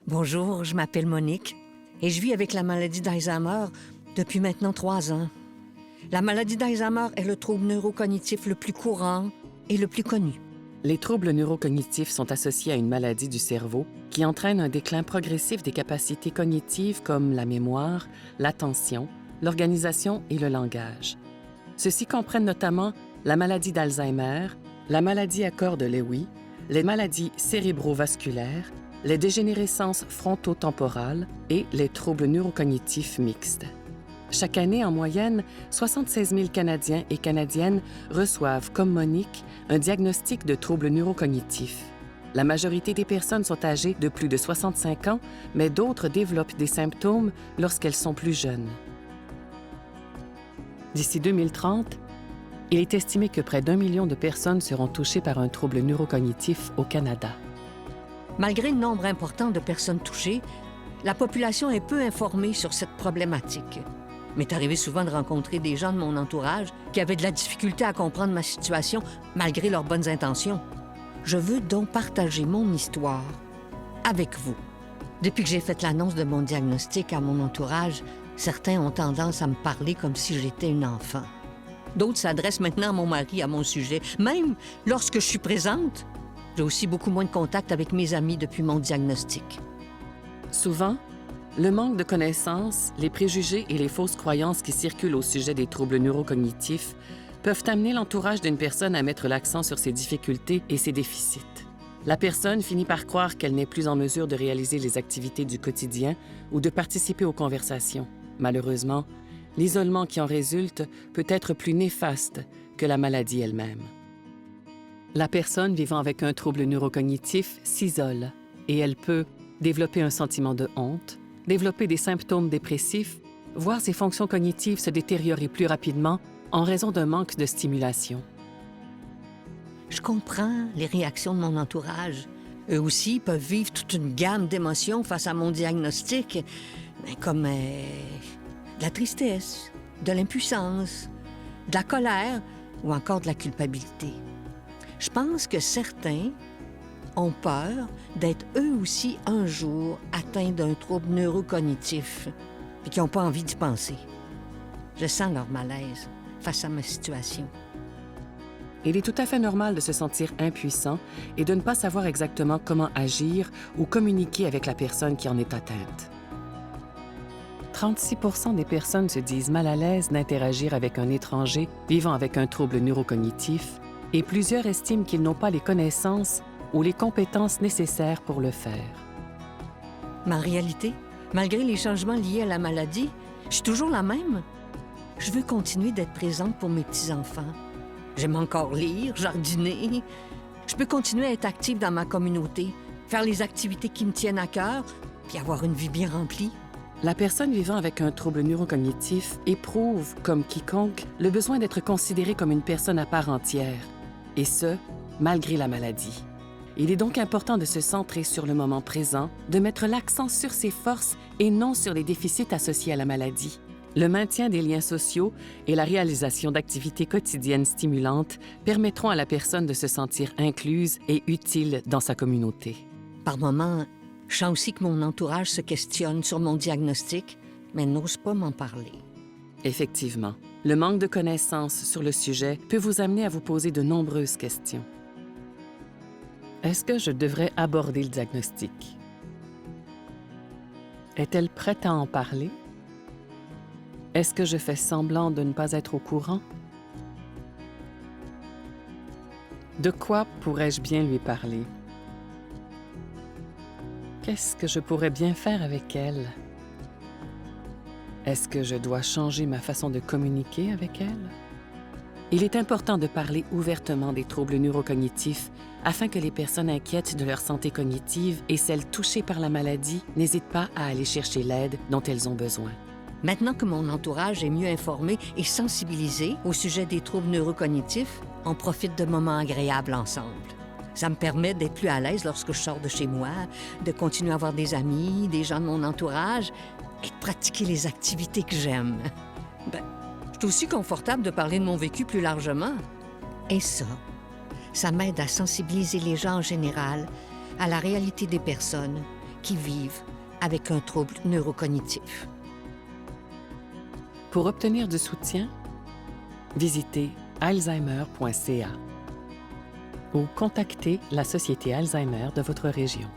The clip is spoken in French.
Bonjour, je m'appelle Monique et je vis avec la maladie d'Alzheimer depuis maintenant 3 ans. La maladie d'Alzheimer est le trouble neurocognitif le plus courant et le plus connu. Les troubles neurocognitifs sont associés à une maladie du cerveau qui entraîne un déclin progressif des capacités cognitives comme la mémoire, l'attention, l'organisation et le langage. Ceux-ci comprennent notamment la maladie d'Alzheimer, la maladie à corps de Lewy, les maladies cérébrovasculaires, les dégénérescences frontotemporales et les troubles neurocognitifs mixtes. Chaque année, en moyenne, 76 000 Canadiens et Canadiennes reçoivent, comme Monique, un diagnostic de troubles neurocognitifs. La majorité des personnes sont âgées de plus de 65 ans, mais d'autres développent des symptômes lorsqu'elles sont plus jeunes. D'ici 2030, il est estimé que près d'1 million de personnes seront touchées par un trouble neurocognitif au Canada. Malgré le nombre important de personnes touchées, la population est peu informée sur cette problématique. Il m'est arrivé souvent de rencontrer des gens de mon entourage qui avaient de la difficulté à comprendre ma situation malgré leurs bonnes intentions. Je veux donc partager mon histoire avec vous. Depuis que j'ai fait l'annonce de mon diagnostic à mon entourage, certains ont tendance à me parler comme si j'étais une enfant. D'autres s'adressent maintenant à mon mari à mon sujet. Même lorsque je suis présente, j'ai aussi beaucoup moins de contact avec mes amis depuis mon diagnostic. Souvent, le manque de connaissances, les préjugés et les fausses croyances qui circulent au sujet des troubles neurocognitifs peuvent amener l'entourage d'une personne à mettre l'accent sur ses difficultés et ses déficits. La personne finit par croire qu'elle n'est plus en mesure de réaliser les activités du quotidien ou de participer aux conversations. Malheureusement, l'isolement qui en résulte peut être plus néfaste que la maladie elle-même. La personne vivant avec un trouble neurocognitif s'isole et elle peut développer un sentiment de honte, développer des symptômes dépressifs, voir ses fonctions cognitives se détériorer plus rapidement en raison d'un manque de stimulation. Je comprends les réactions de mon entourage. Eux aussi peuvent vivre toute une gamme d'émotions face à mon diagnostic, comme de la tristesse, de l'impuissance, de la colère ou encore de la culpabilité. Je pense que certains ont peur d'être eux aussi un jour atteints d'un trouble neurocognitif et qui n'ont pas envie d'y penser. Je sens leur malaise face à ma situation. Il est tout à fait normal de se sentir impuissant et de ne pas savoir exactement comment agir ou communiquer avec la personne qui en est atteinte. 36 % des personnes se disent mal à l'aise d'interagir avec un étranger vivant avec un trouble neurocognitif et plusieurs estiment qu'ils n'ont pas les connaissances ou les compétences nécessaires pour le faire. Ma réalité, malgré les changements liés à la maladie, je suis toujours la même. Je veux continuer d'être présente pour mes petits-enfants. J'aime encore lire, jardiner. Je peux continuer à être active dans ma communauté, faire les activités qui me tiennent à cœur, puis avoir une vie bien remplie. La personne vivant avec un trouble neurocognitif éprouve, comme quiconque, le besoin d'être considérée comme une personne à part entière, et ce, malgré la maladie. Il est donc important de se centrer sur le moment présent, de mettre l'accent sur ses forces et non sur les déficits associés à la maladie. Le maintien des liens sociaux et la réalisation d'activités quotidiennes stimulantes permettront à la personne de se sentir incluse et utile dans sa communauté. Par moments, je sens aussi que mon entourage se questionne sur mon diagnostic, mais n'ose pas m'en parler. Effectivement, le manque de connaissances sur le sujet peut vous amener à vous poser de nombreuses questions. Est-ce que je devrais aborder le diagnostic? Est-elle prête à en parler? Est-ce que je fais semblant de ne pas être au courant? De quoi pourrais-je bien lui parler? Qu'est-ce que je pourrais bien faire avec elle? Est-ce que je dois changer ma façon de communiquer avec elle? Il est important de parler ouvertement des troubles neurocognitifs afin que les personnes inquiètes de leur santé cognitive et celles touchées par la maladie n'hésitent pas à aller chercher l'aide dont elles ont besoin. Maintenant que mon entourage est mieux informé et sensibilisé au sujet des troubles neurocognitifs, on profite de moments agréables ensemble. Ça me permet d'être plus à l'aise lorsque je sors de chez moi, de continuer à avoir des amis, des gens de mon entourage et de pratiquer les activités que j'aime. Je suis aussi confortable de parler de mon vécu plus largement. Et ça m'aide à sensibiliser les gens en général à la réalité des personnes qui vivent avec un trouble neurocognitif. Pour obtenir du soutien, visitez alzheimer.ca ou contactez la Société Alzheimer de votre région.